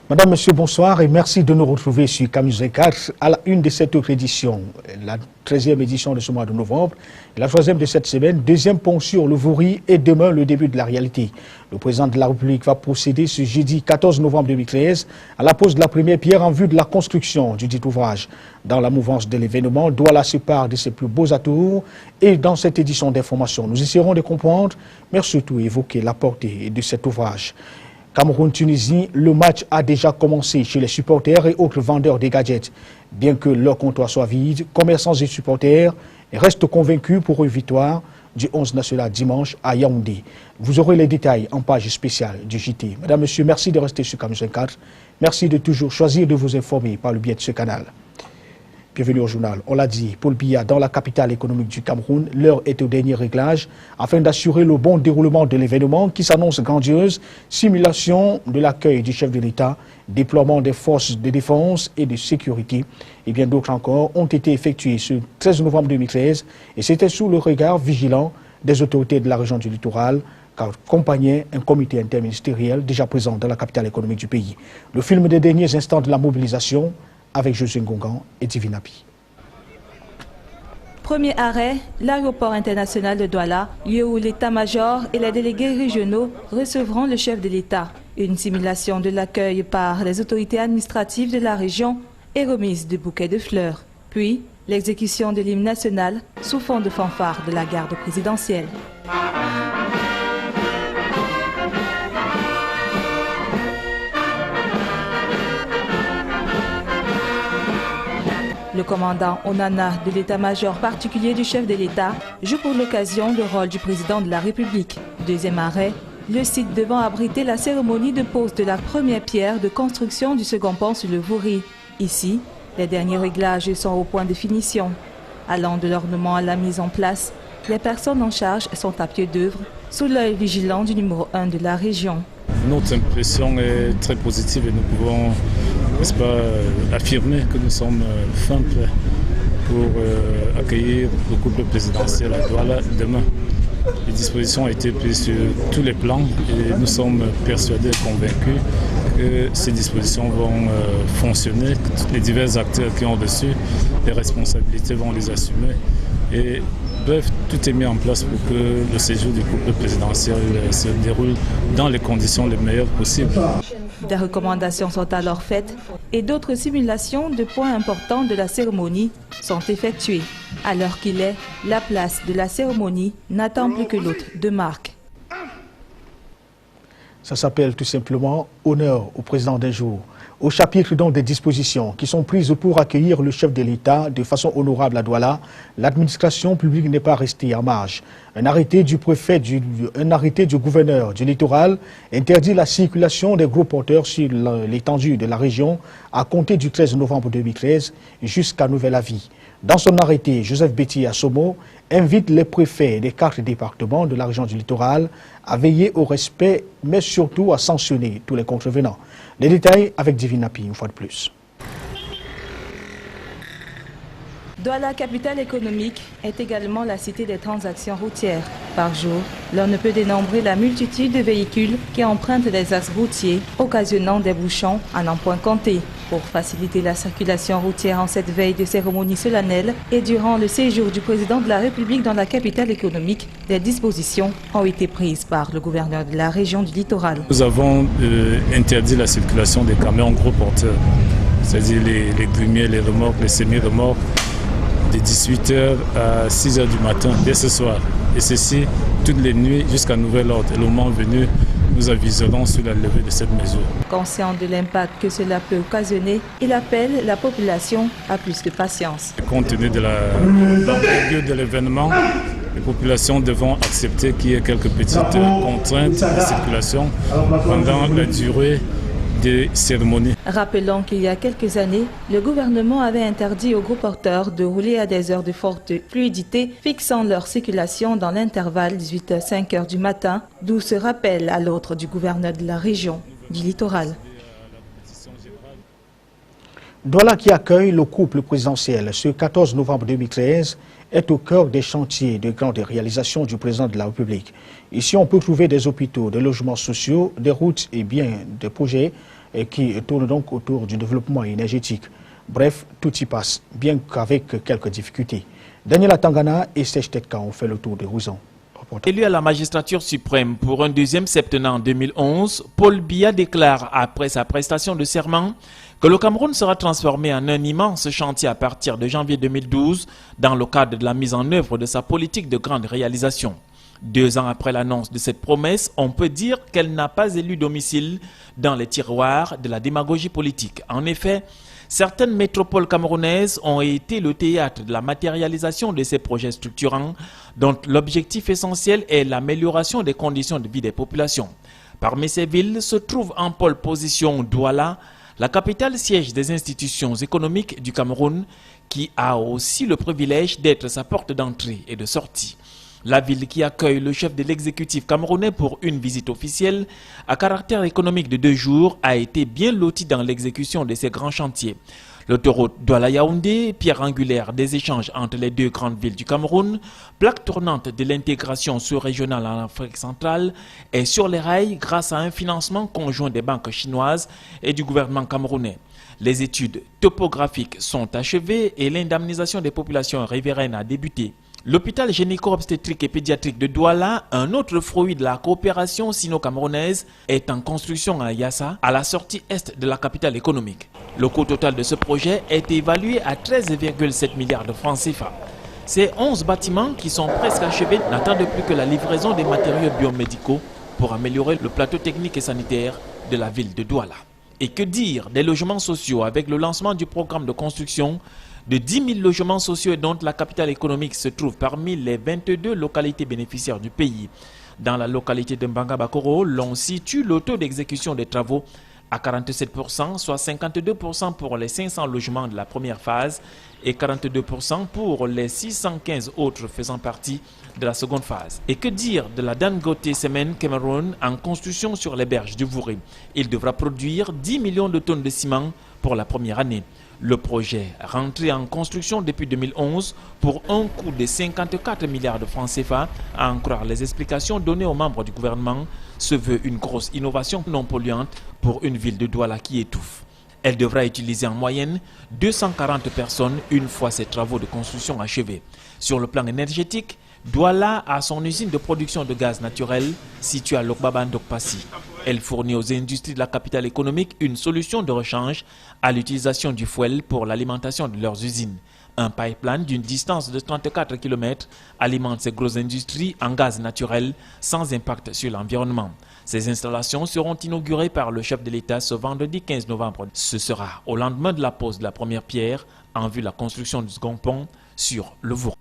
Madame, Monsieur, bonsoir et merci de nous retrouver sur Camille 4 à la une de cette autre édition, la 13e édition de ce mois de novembre, la 3e de cette semaine, deuxième pont sur le Vouri et demain le début de la réalité. Le président de la République va procéder ce jeudi 14 novembre 2013 à la pose de la première pierre en vue de la construction du dit ouvrage. Dans la mouvance de l'événement, Douala se part de ses plus beaux atours et dans cette édition d'information, nous essaierons de comprendre, mais surtout évoquer la portée de cet ouvrage. Cameroun-Tunisie, le match a déjà commencé chez les supporters et autres vendeurs des gadgets. Bien que leur comptoir soit vide, commerçants et supporters restent convaincus pour une victoire du 11 national dimanche à Yaoundé. Vous aurez les détails en page spéciale du JT. Madame, Monsieur, merci de rester sur Camille 4. Merci de toujours choisir de vous informer par le biais de ce canal. Bienvenue au journal. On l'a dit, Paul Biya, dans la capitale économique du Cameroun, l'heure est au dernier réglage afin d'assurer le bon déroulement de l'événement qui s'annonce grandiose, simulation de l'accueil du chef de l'État, déploiement des forces de défense et de sécurité et bien d'autres encore ont été effectués ce 13 novembre 2013 et c'était sous le regard vigilant des autorités de la région du littoral qu'accompagnait un comité interministériel déjà présent dans la capitale économique du pays. Le film des derniers instants de la mobilisation avec Josué Ngongan et Divinapi. Premier arrêt, l'aéroport international de Douala, lieu où l'état-major et les délégués régionaux recevront le chef de l'État. Une simulation de l'accueil par les autorités administratives de la région et remise de bouquets de fleurs. Puis, l'exécution de l'hymne national sous fond de fanfare de la garde présidentielle. Le commandant Onana de l'état-major particulier du chef de l'État joue pour l'occasion le rôle du président de la République. Deuxième arrêt, le site devant abriter la cérémonie de pose de la première pierre de construction du second pont sur le Vouri. Ici, les derniers réglages sont au point de finition. Allant de l'ornement à la mise en place, les personnes en charge sont à pied d'œuvre sous l'œil vigilant du numéro 1 de la région. Notre impression est très positive et nous pouvons, n'est-ce pas, affirmer que nous sommes fin prêts pour accueillir le couple présidentiel à Douala demain. Les dispositions ont été prises sur tous les plans et nous sommes persuadés et convaincus que ces dispositions vont fonctionner, que les divers acteurs qui ont reçu les responsabilités vont les assumer. Et bref, tout est mis en place pour que le séjour du couple présidentiel se déroule dans les conditions les meilleures possibles. Des recommandations sont alors faites et d'autres simulations de points importants de la cérémonie sont effectuées. À l'heure qu'il est, la place de la cérémonie n'attend plus que l'hôte de marque. Ça s'appelle tout simplement « Honneur au président d'un jour ». Au chapitre donc des dispositions qui sont prises pour accueillir le chef de l'État de façon honorable à Douala, l'administration publique n'est pas restée en marge. Un arrêté du préfet, un arrêté du gouverneur du littoral interdit la circulation des gros porteurs sur l'étendue de la région à compter du 13 novembre 2013 jusqu'à nouvel avis. Dans son arrêté, Joseph Betty Assomo invite les préfets des 4 départements de la région du littoral à veiller au respect, mais surtout à sanctionner tous les contrevenants. Les détails avec Divinapi, une fois de plus. Douala, capitale économique, est également la cité des transactions routières. Par jour, l'on ne peut dénombrer la multitude de véhicules qui empruntent les axes routiers, occasionnant des bouchons à n'en point compter. Pour faciliter la circulation routière en cette veille de cérémonie solennelle et durant le séjour du président de la République dans la capitale économique, des dispositions ont été prises par le gouverneur de la région du littoral. Nous avons interdit la circulation des camions gros porteurs, c'est-à-dire les grumiers, les remorques, les semi-remorques, de 18h à 6h du matin dès ce soir. Et ceci toutes les nuits jusqu'à nouvel ordre. Et le moment venu, nous aviserons sur la levée de cette mesure. Conscient de l'impact que cela peut occasionner, il appelle la population à plus de patience. Compte tenu de l'envergure de l'événement, les populations devront accepter qu'il y ait quelques petites contraintes de circulation pendant la durée des cérémonies. Rappelons qu'il y a quelques années, le gouvernement avait interdit aux gros porteurs de rouler à des heures de forte fluidité, fixant leur circulation dans l'intervalle 18h-5h du matin, d'où ce rappel à l'ordre du gouverneur de la région du littoral. Douala qui accueille le couple présidentiel ce 14 novembre 2013 est au cœur des chantiers de grande réalisation du président de la République. Ici, on peut trouver des hôpitaux, des logements sociaux, des routes et bien des projets et qui tourne donc autour du développement énergétique. Bref, tout y passe, bien qu'avec quelques difficultés. Daniela Tangana et Sej Tetka ont fait le tour de Houzan. Élu à la magistrature suprême pour un deuxième septennat en 2011, Paul Biya déclare après sa prestation de serment que le Cameroun sera transformé en un immense chantier à partir de janvier 2012 dans le cadre de la mise en œuvre de sa politique de grande réalisation. 2 ans après l'annonce de cette promesse, on peut dire qu'elle n'a pas élu domicile dans les tiroirs de la démagogie politique. En effet, certaines métropoles camerounaises ont été le théâtre de la matérialisation de ces projets structurants dont l'objectif essentiel est l'amélioration des conditions de vie des populations. Parmi ces villes se trouve en pole position Douala, la capitale siège des institutions économiques du Cameroun, qui a aussi le privilège d'être sa porte d'entrée et de sortie. La ville qui accueille le chef de l'exécutif camerounais pour une visite officielle à caractère économique de 2 jours a été bien lotie dans l'exécution de ces grands chantiers. L'autoroute Douala-Yaoundé, pierre angulaire des échanges entre les 2 grandes villes du Cameroun, plaque tournante de l'intégration sous-régionale en Afrique centrale, est sur les rails grâce à un financement conjoint des banques chinoises et du gouvernement camerounais. Les études topographiques sont achevées et l'indemnisation des populations riveraines a débuté. L'hôpital gynéco-obstétrique et pédiatrique de Douala, un autre fruit de la coopération sino-camerounaise, est en construction à Yassa, à la sortie est de la capitale économique. Le coût total de ce projet est évalué à 13,7 milliards de francs CFA. Ces 11 bâtiments qui sont presque achevés n'attendent plus que la livraison des matériaux biomédicaux pour améliorer le plateau technique et sanitaire de la ville de Douala. Et que dire des logements sociaux avec le lancement du programme de construction de 10 000 logements sociaux dont la capitale économique se trouve parmi les 22 localités bénéficiaires du pays. Dans la localité de Mbanga-Bakoro, l'on situe le taux d'exécution des travaux à 47%, soit 52% pour les 500 logements de la première phase et 42% pour les 615 autres faisant partie de la seconde phase. Et que dire de la Dangote Cement Cameroun en construction sur les berges du Vouri? Il devra produire 10 millions de tonnes de ciment pour la première année. Le projet, rentré en construction depuis 2011 pour un coût de 54 milliards de francs CFA, à en croire les explications données aux membres du gouvernement, se veut une grosse innovation non polluante pour une ville de Douala qui étouffe. Elle devra utiliser en moyenne 240 personnes une fois ses travaux de construction achevés. Sur le plan énergétique, Douala a son usine de production de gaz naturel située à Lokbaba-Ndokpassi. Elle fournit aux industries de la capitale économique une solution de rechange à l'utilisation du fouel pour l'alimentation de leurs usines. Un pipeline d'une distance de 34 km alimente ces grosses industries en gaz naturel sans impact sur l'environnement. Ces installations seront inaugurées par le chef de l'État ce vendredi 15 novembre. Ce sera au lendemain de la pose de la première pierre en vue de la construction du second pont sur le Vour.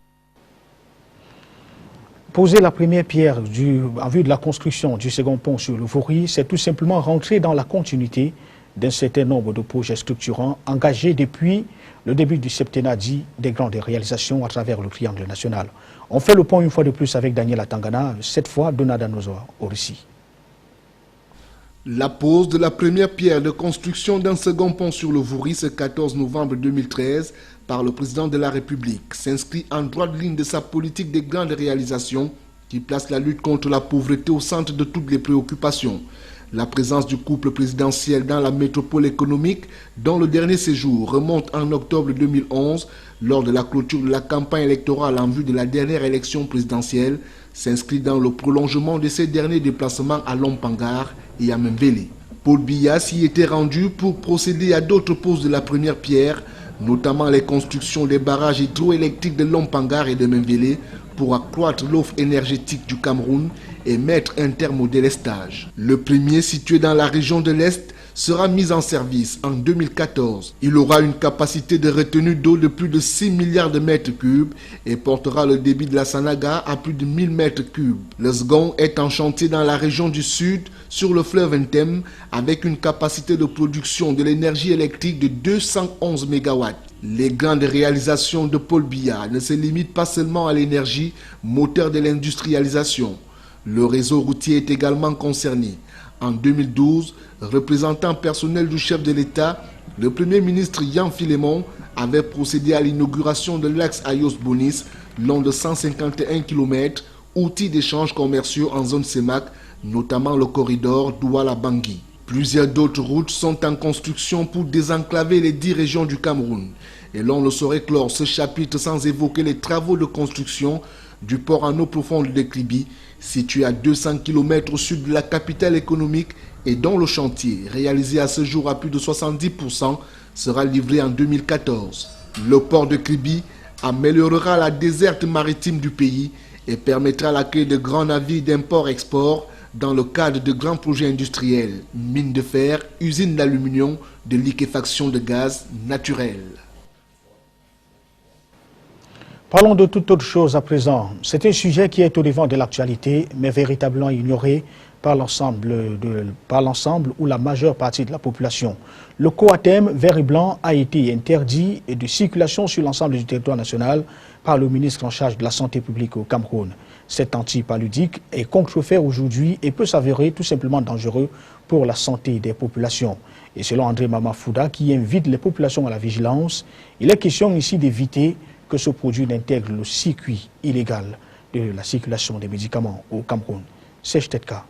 Poser la première pierre en vue de la construction du second pont sur le Vouri, c'est tout simplement rentrer dans la continuité d'un certain nombre de projets structurants engagés depuis le début du septennat dit des grandes réalisations à travers le triangle national. On fait le point une fois de plus avec Daniela Tangana, cette fois Donadanozo au récit. La pose de la première pierre de construction d'un second pont sur le Vouri ce 14 novembre 2013 par le président de la République s'inscrit en droite ligne de sa politique des grandes réalisations qui place la lutte contre la pauvreté au centre de toutes les préoccupations. La présence du couple présidentiel dans la métropole économique, dont le dernier séjour remonte en octobre 2011, lors de la clôture de la campagne électorale en vue de la dernière élection présidentielle, s'inscrit dans le prolongement de ces derniers déplacements à Lompangar et à Memvele. Paul Biya s'y était rendu pour procéder à d'autres poses de la première pierre, notamment les constructions des barrages hydroélectriques de Lompangar et de Memvele pour accroître l'offre énergétique du Cameroun et mettre un terme au délestage. Le premier, situé dans la région de l'Est, sera mis en service en 2014. Il aura une capacité de retenue d'eau de plus de 6 milliards de mètres cubes et portera le débit de la Sanaga à plus de 1000 mètres cubes. Le second est en chantier dans la région du Sud, sur le fleuve Ntem, avec une capacité de production de l'énergie électrique de 211 MW. Les grandes réalisations de Paul Biya ne se limitent pas seulement à l'énergie, moteur de l'industrialisation. Le réseau routier est également concerné. En 2012, représentant personnel du chef de l'État, le Premier ministre Yan Filemon avait procédé à l'inauguration de l'axe Ayos-Bonis, long de 151 km, outil d'échanges commerciaux en zone CEMAC, notamment le corridor Douala-Bangui. Plusieurs d'autres routes sont en construction pour désenclaver les 10 régions du Cameroun. Et l'on ne saurait clore ce chapitre sans évoquer les travaux de construction du port en eau profonde de Kribi, situé à 200 km au sud de la capitale économique et dont le chantier, réalisé à ce jour à plus de 70%, sera livré en 2014. Le port de Kribi améliorera la desserte maritime du pays et permettra l'accueil de grands navires d'import-export dans le cadre de grands projets industriels, mines de fer, usines d'aluminium, de liquéfaction de gaz naturel. Parlons de toute autre chose à présent. C'est un sujet qui est au devant de l'actualité, mais véritablement ignoré par l'ensemble ou la majeure partie de la population. Le coartem vert et blanc a été interdit de circulation sur l'ensemble du territoire national par le ministre en charge de la santé publique au Cameroun. Cet antipaludique est contrefait aujourd'hui et peut s'avérer tout simplement dangereux pour la santé des populations. Et selon André Mamafouda, qui invite les populations à la vigilance, il est question ici d'éviter que ce produit n'intègre le circuit illégal de la circulation des médicaments au Cameroun. C'est Tetka.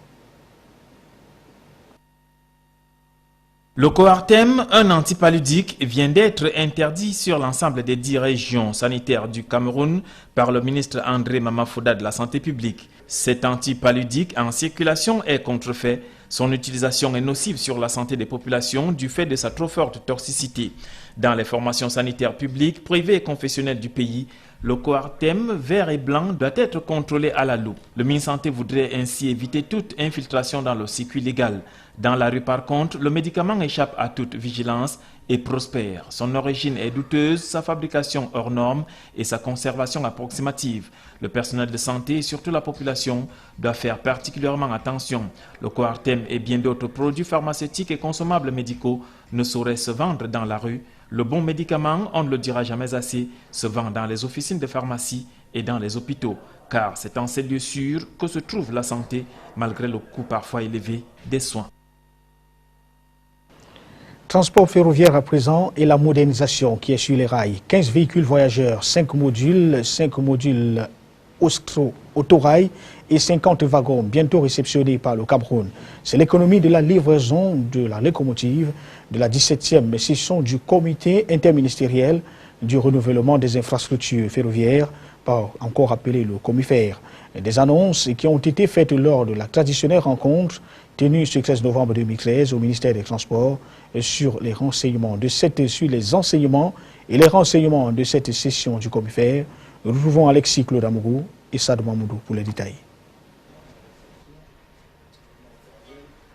Le coartem, un antipaludique, vient d'être interdit sur l'ensemble des 10 régions sanitaires du Cameroun par le ministre André Mamafouda de la Santé publique. Cet antipaludique en circulation est contrefait. Son utilisation est nocive sur la santé des populations du fait de sa trop forte toxicité. Dans les formations sanitaires publiques, privées et confessionnelles du pays, le coartem vert et blanc doit être contrôlé à la loupe. Le ministre Santé voudrait ainsi éviter toute infiltration dans le circuit légal. Dans la rue, par contre, le médicament échappe à toute vigilance et prospère. Son origine est douteuse, sa fabrication hors norme et sa conservation approximative. Le personnel de santé et surtout la population doit faire particulièrement attention. Le coartem et bien d'autres produits pharmaceutiques et consommables médicaux ne sauraient se vendre dans la rue. Le bon médicament, on ne le dira jamais assez, se vend dans les officines de pharmacie et dans les hôpitaux, car c'est en ces lieux sûrs que se trouve la santé, malgré le coût parfois élevé des soins. Transport ferroviaire à présent et la modernisation qui est sur les rails. 15 véhicules voyageurs, 5 modules autorail et 50 wagons bientôt réceptionnés par le Cameroun. C'est l'économie de la livraison de la locomotive de la 17e session du comité interministériel du renouvellement des infrastructures ferroviaires, encore appelé le COMIFER. Des annonces qui ont été faites lors de la traditionnelle rencontre tenue ce 13 novembre 2013 au ministère des Transports sur les enseignements de cette session du COMIFER. Nous retrouvons Alexis Claude Amourou et Sad Mamoudou pour les détails.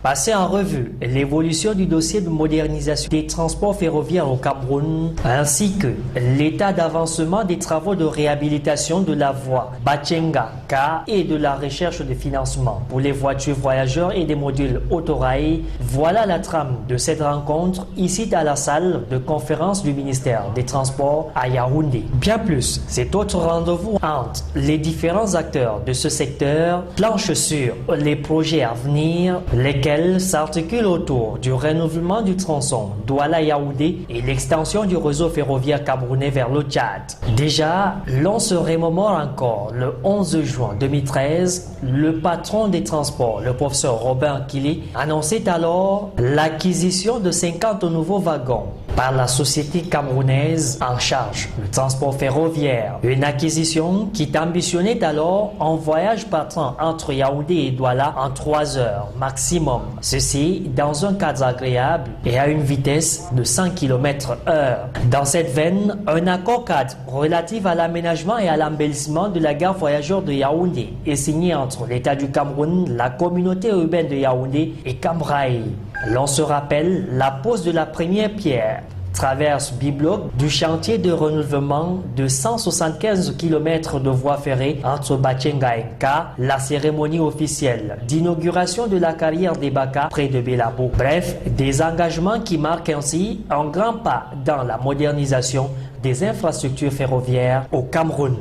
Passer en revue l'évolution du dossier de modernisation des transports ferroviaires au Cameroun, ainsi que l'état d'avancement des travaux de réhabilitation de la voie Bachenga-K et de la recherche de financement pour les voitures voyageurs et des modules autorail, voilà la trame de cette rencontre ici à la salle de conférence du ministère des Transports à Yaoundé. Bien plus, cet autre rendez-vous entre les différents acteurs de ce secteur planche sur les projets à venir, lesquels s'articule autour du renouvellement du tronçon Douala-Yaoundé et l'extension du réseau ferroviaire camerounais vers le Tchad. Déjà, l'on se remémore encore le 11 juin 2013, le patron des transports, le professeur Robin Kili, annonçait alors l'acquisition de 50 nouveaux wagons par la société camerounaise en charge du transport ferroviaire. Une acquisition qui ambitionnait alors un voyage par train entre Yaoundé et Douala en 3 heures maximum. Ceci dans un cadre agréable et à une vitesse de 100 km/h. Dans cette veine, un accord cadre relatif à l'aménagement et à l'embellissement de la gare voyageur de Yaoundé est signé entre l'État du Cameroun, la communauté urbaine de Yaoundé et Cambraï. L'on se rappelle la pose de la première pierre traverse Bibloc du chantier de renouvellement de 175 km de voies ferrées entre Bachenga et K, la cérémonie officielle d'inauguration de la carrière des Baka près de Belabo. Bref, des engagements qui marquent ainsi un grand pas dans la modernisation des infrastructures ferroviaires au Cameroun.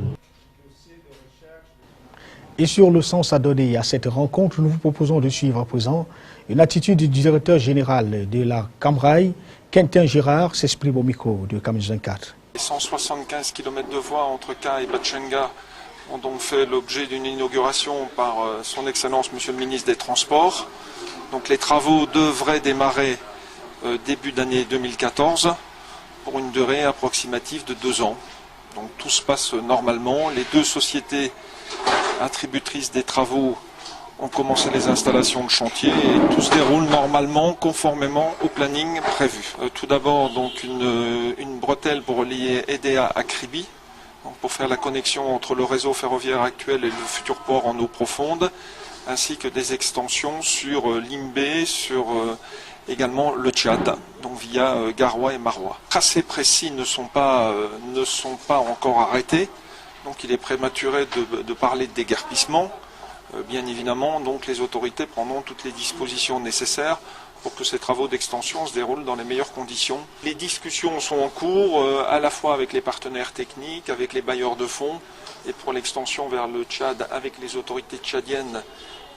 Et sur le sens à donner à cette rencontre, nous vous proposons de suivre à présent une attitude du directeur général de la Cambraï, Quentin Gérard, s'exprime au micro de Camille 24. 175 km de voies entre K et Bachenga ont donc fait l'objet d'une inauguration par son Excellence Monsieur le Ministre des Transports. Donc les travaux devraient démarrer début d'année 2014 pour une durée approximative de 2 ans. Donc tout se passe normalement. Les 2 sociétés attributrices des travaux ont commencé les installations de chantier et tout se déroule normalement conformément au planning prévu. Tout d'abord donc une bretelle pour relier Edea à Kribi, donc pour faire la connexion entre le réseau ferroviaire actuel et le futur port en eau profonde, ainsi que des extensions sur Limbé, sur également le Tchad, donc via Garoua et Maroua. Les tracés précis ne sont pas encore arrêtés, donc il est prématuré de parler de déguerpissement. Bien évidemment, donc les autorités prendront toutes les dispositions nécessaires pour que ces travaux d'extension se déroulent dans les meilleures conditions. Les discussions sont en cours, à la fois avec les partenaires techniques, avec les bailleurs de fonds, et pour l'extension vers le Tchad avec les autorités tchadiennes,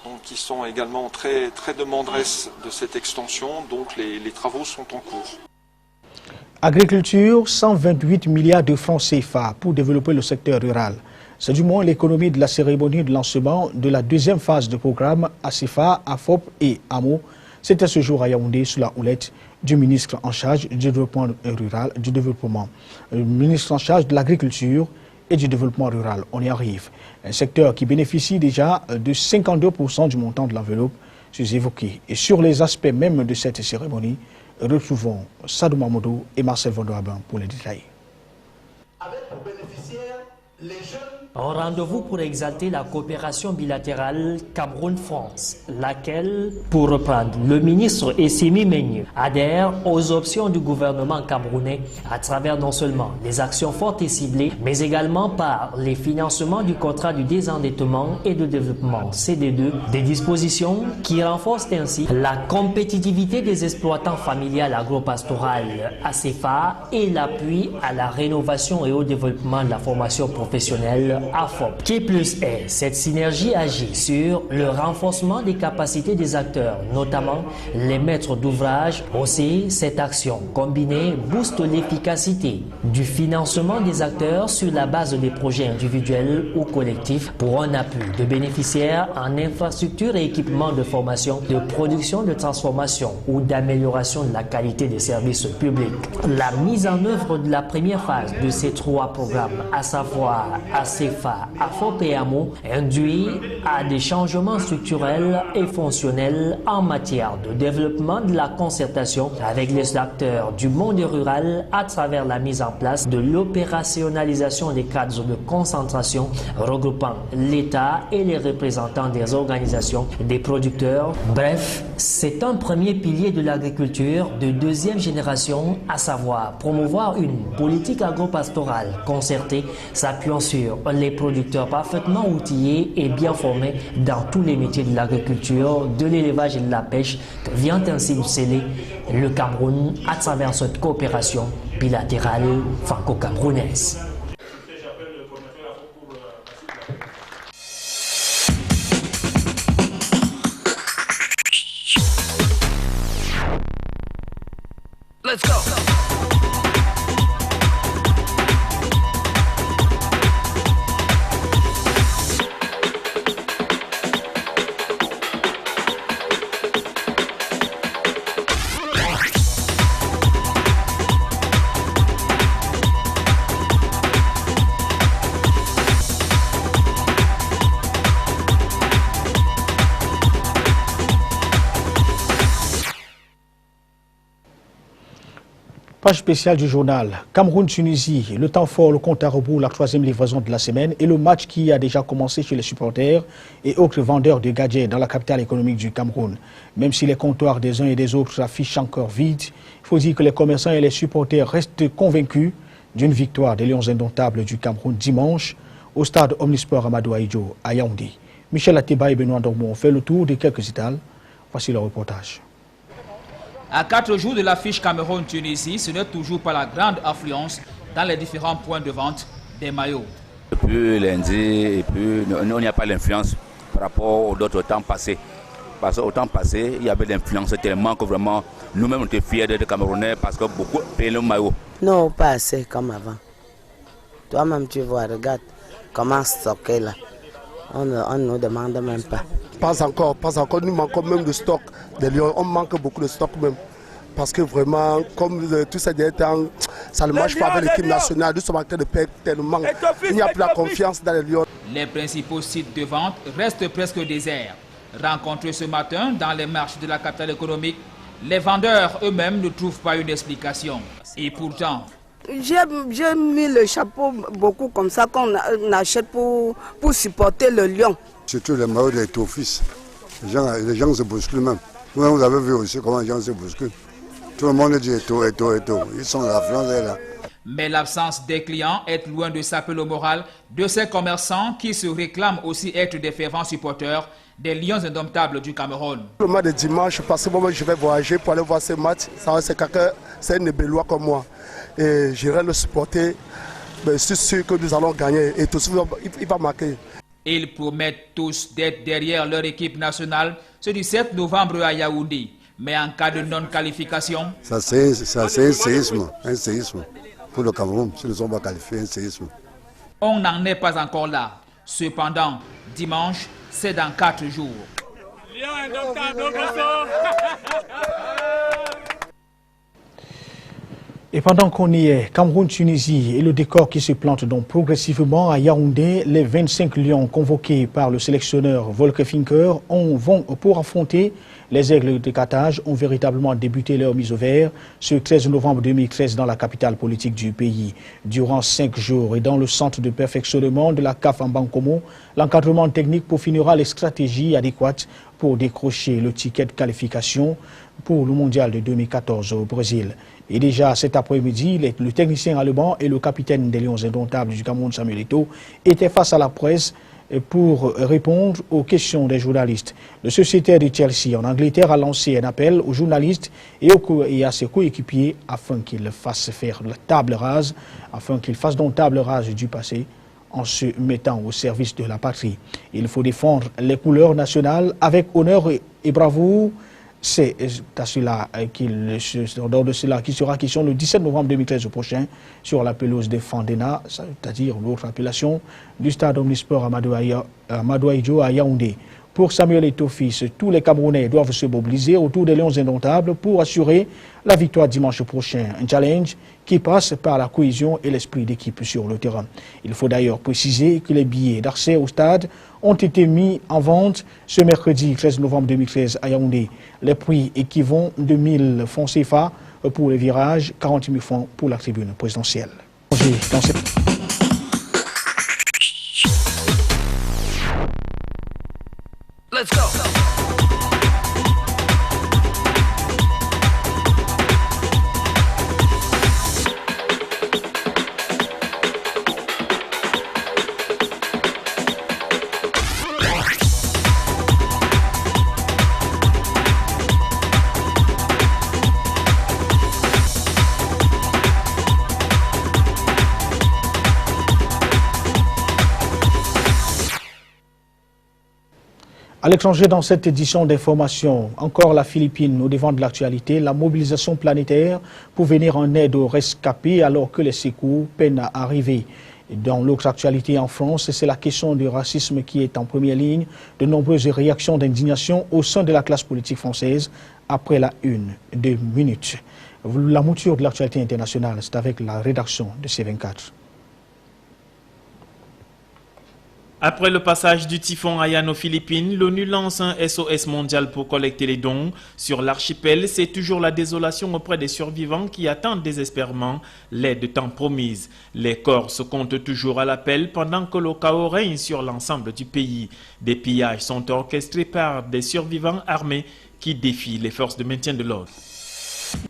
donc, qui sont également très demanderesses de cette extension. Donc les travaux sont en cours. Agriculture, 128 milliards de francs CFA pour développer le secteur rural. C'est du moins l'économie de la cérémonie de lancement de la 2e phase du programme ACFA, AFOP et AMO. C'était ce jour à Yaoundé sous la houlette du ministre en charge du développement rural, le ministre en charge de l'agriculture et du développement rural. On y arrive. Un secteur qui bénéficie déjà de 52% du montant de l'enveloppe évoqué. Et sur les aspects même de cette cérémonie, retrouvons Sadou Mamadou et Marcel Vandoabin pour les détails. Avec pour bénéficiaires les jeunes. Un rendez-vous pour exalter la coopération bilatérale Cameroun-France, laquelle, pour reprendre, le ministre Essimi Meigne adhère aux options du gouvernement camerounais à travers non seulement les actions fortes et ciblées, mais également par les financements du contrat du désendettement et de développement CD2, des dispositions qui renforcent ainsi la compétitivité des exploitants familiales agro-pastorales ACFA et l'appui à la rénovation et au développement de la formation professionnelle AFOP. Qui plus est, cette synergie agit sur le renforcement des capacités des acteurs, notamment les maîtres d'ouvrage. Aussi, cette action combinée booste l'efficacité du financement des acteurs sur la base des projets individuels ou collectifs pour un appui de bénéficiaires en infrastructure et équipement de formation, de production, de transformation ou d'amélioration de la qualité des services publics. La mise en œuvre de la première phase de ces 3 programmes, à savoir ACFA, AFOP et AMO, induit à des changements structurels et fonctionnels en matière de développement de la concertation avec les acteurs du monde rural à travers la mise en place de l'opérationnalisation des cadres de concentration regroupant l'État et les représentants des organisations des producteurs. Bref, c'est un premier pilier de l'agriculture de 2e génération, à savoir promouvoir une politique agro-pastorale concertée s'appuyant sur les producteurs parfaitement outillés et bien formés dans tous les métiers de l'agriculture, de l'élevage et de la pêche, que vient ainsi de sceller le Cameroun à travers cette coopération bilatérale franco-camerounaise. Let's go. Page spéciale du journal. Cameroun-Tunisie, le temps fort, le compte à rebours, la 3e livraison de la semaine et le match qui a déjà commencé chez les supporters et autres vendeurs de gadgets dans la capitale économique du Cameroun. Même si les comptoirs des uns et des autres s'affichent encore vides, il faut dire que les commerçants et les supporters restent convaincus d'une victoire des Lions indomptables du Cameroun dimanche au stade Omnisport Amadou Ahidjo à Yaoundé. Michel Ateba et Benoît Dormont ont fait le tour de quelques étals. Voici le reportage. À 4 jours de l'affiche Cameroun-Tunisie, ce n'est toujours pas la grande affluence dans les différents points de vente des maillots. Depuis lundi, et puis, il n'y a pas l'influence par rapport aux autres temps passés. Parce qu'au temps passé, il y avait l'influence tellement que vraiment, nous-mêmes, on était fiers d'être Camerounais parce que beaucoup payaient le maillot. Non, pas assez comme avant. Toi-même, tu vois, regarde. comment stocker là. On ne nous demande même pas. Pas encore. Nous manquons même de stock de lions. On manque beaucoup de stock même. Parce que vraiment, comme tous ces derniers temps, ça ne marche pas avec l'équipe nationale. Nous sommes en train de perdre tellement. Il n'y a plus la confiance dans les lions. Les principaux sites de vente restent presque déserts. Rencontrés ce matin dans les marchés de la capitale économique, les vendeurs eux-mêmes ne trouvent pas une explication. Et pourtant... J'ai mis le chapeau beaucoup comme ça qu'on achète pour supporter le lion. Surtout les maillots des touristes. Les gens se bousculent même. Vous avez vu aussi comment les gens se bousculent. Tout le monde dit Eto. Ils sont là, France est là. Mais l'absence des clients est loin de saper le moral de ces commerçants qui se réclament aussi être des fervents supporters des Lions indomptables du Cameroun. Le match de dimanche, parce que moi je vais voyager pour aller voir ce match. C'est un Nébélois comme moi. Et j'irai le supporter. Mais je suis sûr que nous allons gagner. Et tout ça, il va marquer. Ils promettent tous d'être derrière leur équipe nationale ce 17 novembre à Yaoundé. Mais en cas de non-qualification... Ça c'est un séisme. Pour le Cameroun, si nous ne sommes pas qualifiés, un séisme. On n'en est pas encore là. Cependant, dimanche, c'est dans 4 jours. Et pendant qu'on y est, Cameroun-Tunisie et le décor qui se plante donc progressivement à Yaoundé, les 25 lions convoqués par le sélectionneur Volker Finker vont pour affronter les Aigles de Carthage ont véritablement débuté leur mise au vert ce 13 novembre 2013 dans la capitale politique du pays. Durant 5 jours et dans le centre de perfectionnement de la CAF en Bankomo, l'encadrement technique peaufinera les stratégies adéquates pour décrocher le ticket de qualification pour le mondial de 2014 au Brésil. Et déjà cet après-midi, le technicien allemand et le capitaine des Lions indomptables du Cameroun, Samuel Eto'o, étaient face à la presse pour répondre aux questions des journalistes. Le sociétaire de Chelsea en Angleterre a lancé un appel aux journalistes et à ses coéquipiers afin qu'ils fassent faire la table rase, donc table rase du passé en se mettant au service de la patrie. Il faut défendre les couleurs nationales avec honneur et bravoure. C'est à cela qui sera question le 17 novembre 2013 prochain sur la pelouse de Fandena, c'est-à-dire l'autre appellation du stade Omnisport Amadou Ahidjo à Yaoundé. Pour Samuel Eto'o fils, tous les Camerounais doivent se mobiliser autour des Lions indomptables pour assurer la victoire dimanche prochain. Un challenge qui passe par la cohésion et l'esprit d'équipe sur le terrain. Il faut d'ailleurs préciser que les billets d'accès au stade ont été mis en vente ce mercredi 13 novembre 2013 à Yaoundé. Les prix équivalent de 1000 francs CFA pour les virages, 40 000 francs pour la tribune présidentielle. Let's go. À l'étranger, dans cette édition d'information, encore la Philippine au devant de l'actualité, la mobilisation planétaire pour venir en aide aux rescapés alors que les secours peinent à arriver. Dans l'autre actualité en France, c'est la question du racisme qui est en première ligne. De nombreuses réactions d'indignation au sein de la classe politique française après la une de minutes. La mouture de l'actualité internationale, c'est avec la rédaction de C24. Après le passage du typhon Haiyan aux Philippines, l'ONU lance un SOS mondial pour collecter les dons. Sur l'archipel, c'est toujours la désolation auprès des survivants qui attendent désespérément l'aide tant promise. Les corps se comptent toujours à l'appel pendant que le chaos règne sur l'ensemble du pays. Des pillages sont orchestrés par des survivants armés qui défient les forces de maintien de l'ordre.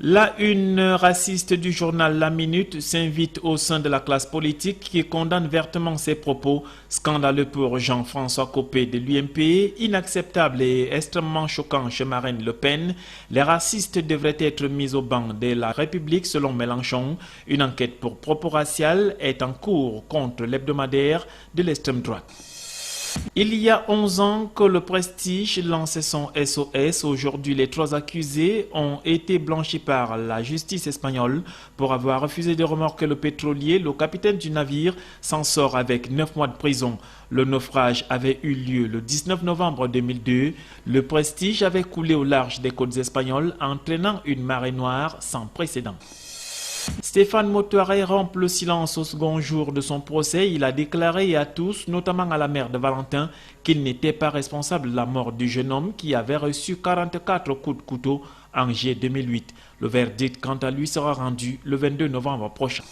La une raciste du journal La Minute s'invite au sein de la classe politique qui condamne vertement ces propos scandaleux pour Jean-François Copé de l'UMP, inacceptable et extrêmement choquant chez Marine Le Pen. Les racistes devraient être mis au banc de la République selon Mélenchon. Une enquête pour propos racial est en cours contre l'hebdomadaire de l'extrême droite. Il y a 11 ans que le Prestige lançait son SOS. Aujourd'hui, les 3 accusés ont été blanchis par la justice espagnole pour avoir refusé de remorquer le pétrolier. Le capitaine du navire s'en sort avec 9 mois de prison. Le naufrage avait eu lieu le 19 novembre 2002. Le Prestige avait coulé au large des côtes espagnoles, entraînant une marée noire sans précédent. Stéphane Motoiré rompt le silence au second jour de son procès. Il a déclaré à tous, notamment à la mère de Valentin, qu'il n'était pas responsable de la mort du jeune homme qui avait reçu 44 coups de couteau en juillet 2008. Le verdict, quant à lui, sera rendu le 22 novembre prochain.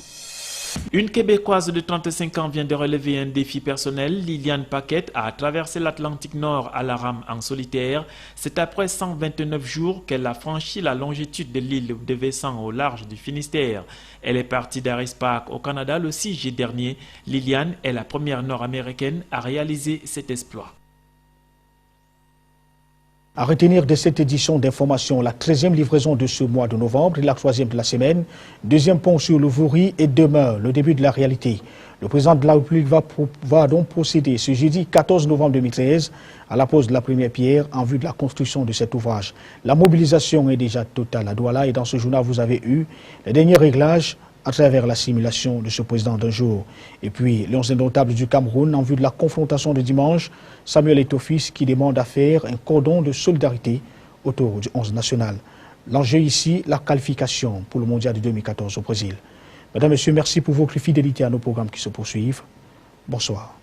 Une Québécoise de 35 ans vient de relever un défi personnel. Liliane Paquette a traversé l'Atlantique Nord à la rame en solitaire. C'est après 129 jours qu'elle a franchi la longitude de l'île de Vincent au large du Finistère. Elle est partie d'Harris Park au Canada le 6 juillet dernier. Liliane est la première nord-américaine à réaliser cet exploit. À retenir de cette édition d'information, la 13e livraison de ce mois de novembre et la 3e de la semaine, 2e pont sur le Vouri et demain, le début de la réalité. Le président de la République va donc procéder ce jeudi 14 novembre 2013 à la pose de la première pierre en vue de la construction de cet ouvrage. La mobilisation est déjà totale à Douala et dans ce journal, vous avez eu les derniers réglages à travers la simulation de ce président d'un jour. Et puis, les 11 indomptables du Cameroun en vue de la confrontation de dimanche, Samuel Eto'o-Fils qui demande à faire un cordon de solidarité autour du 11 national. L'enjeu ici, la qualification pour le mondial de 2014 au Brésil. Mesdames, Messieurs, merci pour votre fidélité à nos programmes qui se poursuivent. Bonsoir.